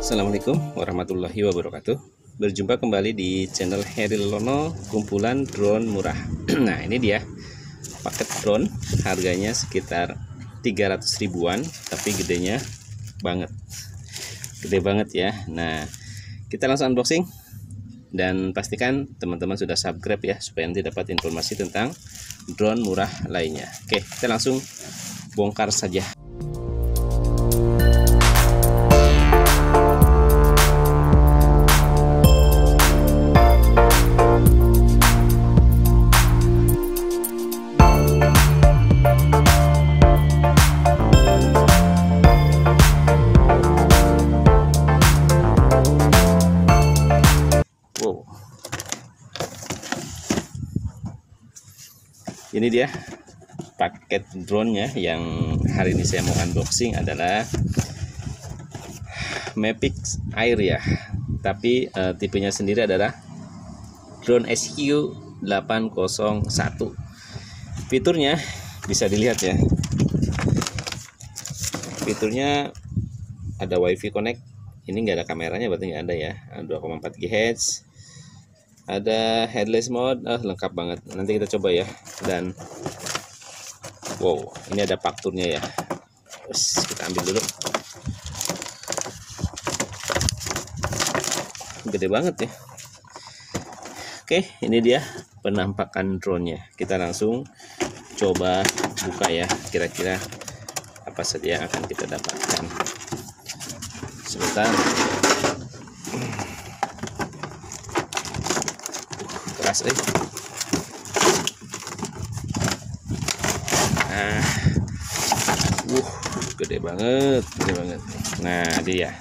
Assalamualaikum warahmatullahi wabarakatuh. Berjumpa kembali di channel Heri Lelono, kumpulan drone murah. Nah, ini dia paket drone, harganya sekitar 300 ribuan, tapi gedenya banget. Gede banget ya. Nah, kita langsung unboxing dan pastikan teman-teman sudah subscribe ya, supaya nanti dapat informasi tentang drone murah lainnya. Oke, kita langsung bongkar saja. Wow, ini dia paket drone-nya yang hari ini saya mau unboxing adalah Mavic Air ya, tapi tipenya sendiri adalah drone SQ801. Fiturnya bisa dilihat ya, fiturnya ada WiFi connect. Ini nggak ada kameranya, berarti nggak ada ya. 2,4 GHz, ada headless mode, lengkap banget. Nanti kita coba ya. Dan wow, ini ada fakturnya ya. Terus kita ambil dulu. Gede banget ya. Oke, ini dia penampakan drone-nya. Kita langsung coba buka ya, kira-kira apa saja yang akan kita dapatkan. Sebentar. Keras Nah, gede banget, gede banget. Nah, dia.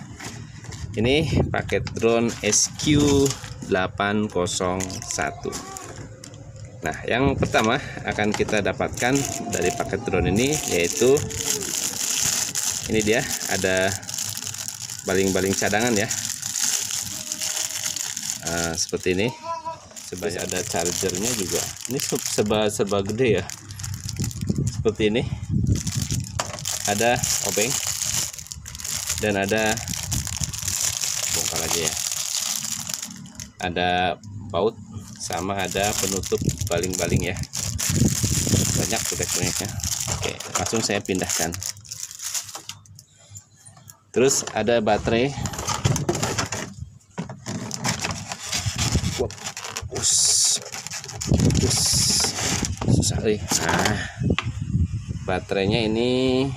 Ini paket drone SQ801. Nah, yang pertama akan kita dapatkan dari paket drone ini yaitu ini dia, ada baling-baling cadangan ya, seperti ini. Sebanyak ada chargernya juga. Ini serba gede ya, seperti ini. Ada obeng dan ada, bongkar aja ya, ada baut sama ada penutup baling-baling ya. Banyak proyek-proyeknya. Oke, langsung saya pindahkan. Terus ada baterai. Susah nih. Nah, baterainya ini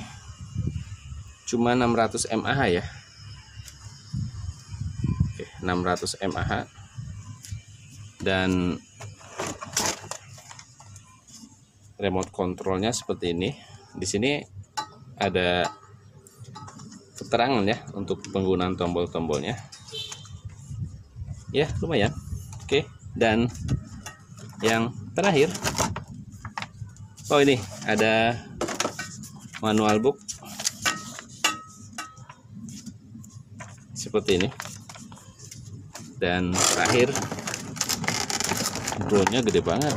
cuma 600 mAh ya. Oke, 600 mAh. Dan remote controlnya seperti ini. Di sini ada keterangan ya untuk penggunaan tombol-tombolnya ya, lumayan. Oke, dan yang terakhir, oh ini ada manual book seperti ini. Dan terakhir, drone-nya gede banget.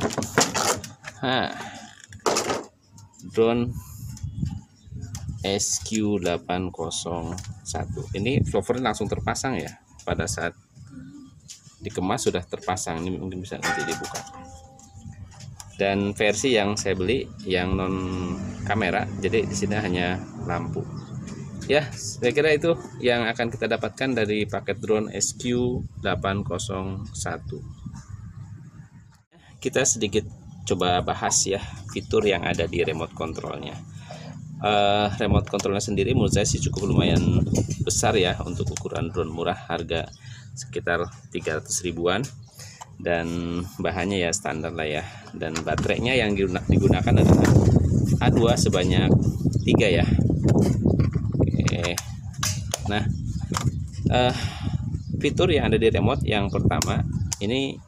Drone SQ801 ini covernya langsung terpasang ya, pada saat dikemas sudah terpasang. Ini mungkin bisa nanti dibuka. Dan versi yang saya beli yang non kamera, jadi di sini hanya lampu ya. Saya kira itu yang akan kita dapatkan dari paket drone SQ801. Kita sedikit coba bahas ya fitur yang ada di remote controlnya. Remote controlnya sendiri menurut saya sih cukup lumayan besar ya untuk ukuran drone murah, harga sekitar 300 ribuan, dan bahannya ya standar lah ya. Dan baterainya yang digunakan adalah A2 sebanyak 3 ya. Oke. Nah, fitur yang ada di remote yang pertama ini,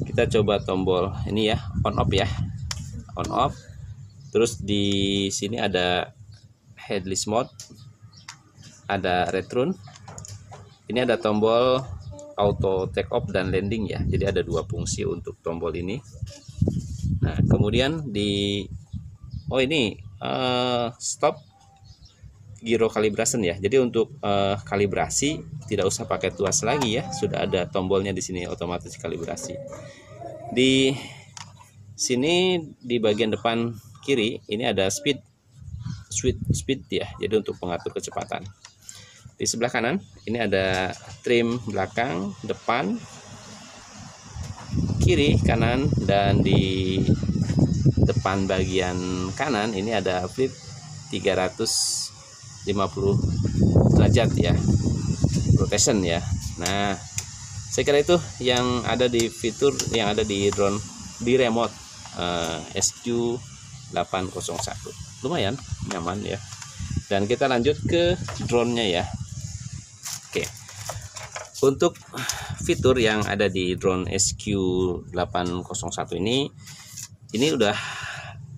kita coba tombol ini ya, on off ya, on off. Terus di sini ada headless mode, ada return. Ini ada tombol auto take off dan landing ya. Jadi ada dua fungsi untuk tombol ini. Nah, kemudian di ini stop gyro calibration ya. Jadi untuk kalibrasi tidak usah pakai tuas lagi ya, sudah ada tombolnya di sini otomatis kalibrasi. Di sini di bagian depan kiri ini ada speed ya, jadi untuk pengatur kecepatan. Di sebelah kanan ini ada trim belakang, depan, kiri, kanan, dan di depan bagian kanan ini ada flip 350 derajat ya, rotation ya. Nah, saya kira itu yang ada di fitur yang ada di drone di remote SQ801. Lumayan nyaman ya. Dan kita lanjut ke drone-nya ya. Oke. Untuk fitur yang ada di drone SQ801 ini udah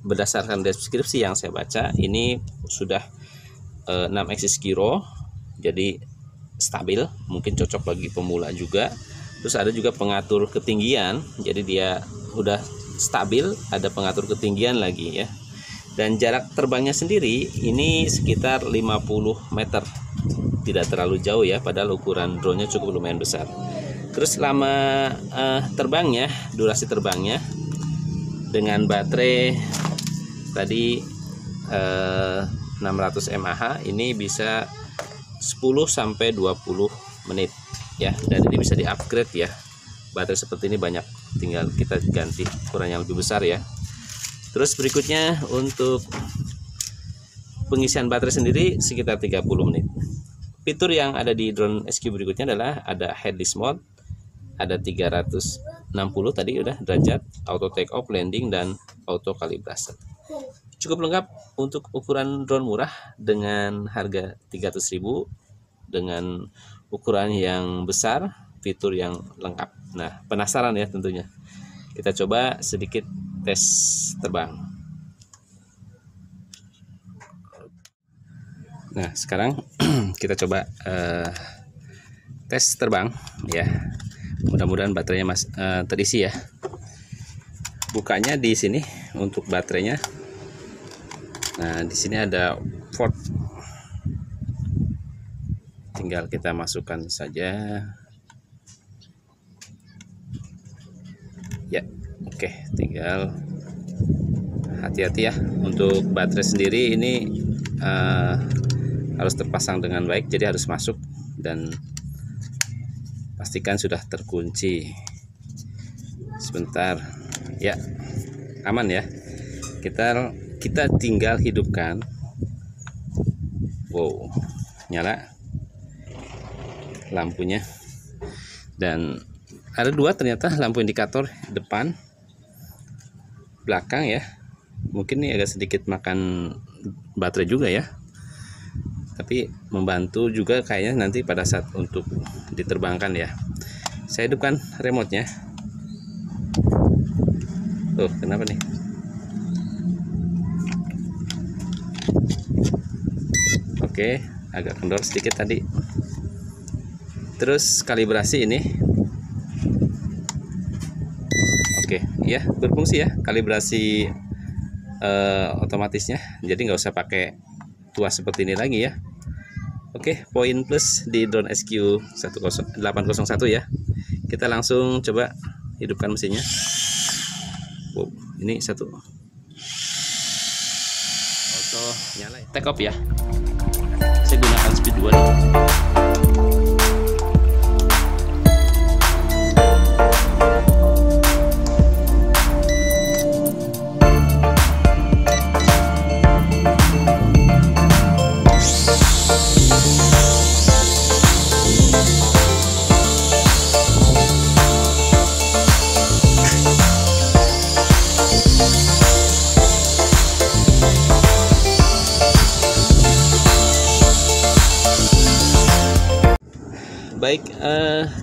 berdasarkan deskripsi yang saya baca, ini sudah 6 axis gyro, jadi stabil, mungkin cocok bagi pemula juga. Terus ada juga pengatur ketinggian, jadi dia udah stabil, ada pengatur ketinggian lagi ya. Dan jarak terbangnya sendiri ini sekitar 50 meter, tidak terlalu jauh ya, padahal ukuran drone-nya cukup lumayan besar. Terus lama terbangnya, durasi terbangnya dengan baterai tadi 600 mAh, ini bisa 10 sampai 20 menit ya, dan ini bisa di-upgrade ya. Baterai seperti ini banyak, tinggal kita ganti ukuran yang lebih besar ya. Terus berikutnya untuk pengisian baterai sendiri sekitar 30 menit. Fitur yang ada di drone SQ berikutnya adalah ada headless mode, ada 360 tadi udah derajat, auto take off, landing, dan auto calibration. Cukup lengkap untuk ukuran drone murah dengan harga 300.000 dengan ukuran yang besar, fitur yang lengkap. Nah, penasaran ya tentunya. Kita coba sedikit tes terbang. Nah, sekarang kita coba tes terbang ya. Mudah-mudahan baterainya terisi ya. Bukanya di sini untuk baterainya. Nah, di sini ada port. Tinggal kita masukkan saja. Ya, oke, tinggal hati-hati ya. Untuk baterai sendiri ini harus terpasang dengan baik, jadi harus masuk dan pastikan sudah terkunci. Sebentar ya, aman ya. Kita tinggal hidupkan. Wow, nyala lampunya. Dan ada dua ternyata lampu indikator, depan, belakang ya. Mungkin ini agak sedikit makan baterai juga ya, tapi membantu juga kayaknya nanti pada saat untuk diterbangkan ya. Saya hidupkan remote-nya. Tuh, kenapa nih? Oke, agak kendor sedikit tadi. Terus kalibrasi ini. Oke, ya berfungsi ya kalibrasi otomatisnya. Jadi nggak usah pakai tuas seperti ini lagi ya. Oke, poin plus di drone SQ801 ya. Kita langsung coba hidupkan mesinnya. Wow, ini satu auto nyala ya. Take off ya. Saya gunakan speed 2 nih. Baik,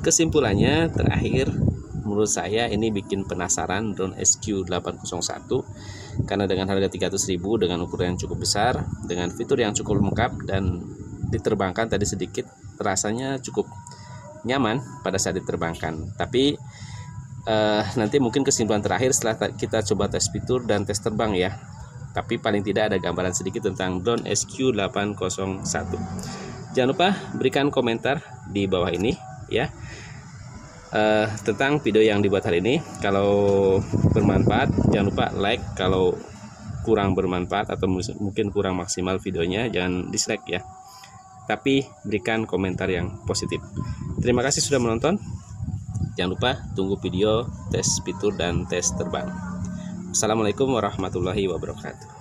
kesimpulannya terakhir, menurut saya ini bikin penasaran drone SQ801 karena dengan harga 300.000 dengan ukuran yang cukup besar, dengan fitur yang cukup lengkap, dan diterbangkan tadi sedikit rasanya cukup nyaman pada saat diterbangkan. Tapi nanti mungkin kesimpulan terakhir setelah kita coba tes fitur dan tes terbang ya. tapi paling tidak ada gambaran sedikit tentang drone SQ801. Jangan lupa berikan komentar di bawah ini ya, tentang video yang dibuat hari ini. Kalau bermanfaat jangan lupa like, kalau kurang bermanfaat atau mungkin kurang maksimal videonya jangan dislike ya, tapi berikan komentar yang positif. Terima kasih sudah menonton. Jangan lupa tunggu video tes fitur dan tes terbang. Assalamualaikum warahmatullahi wabarakatuh.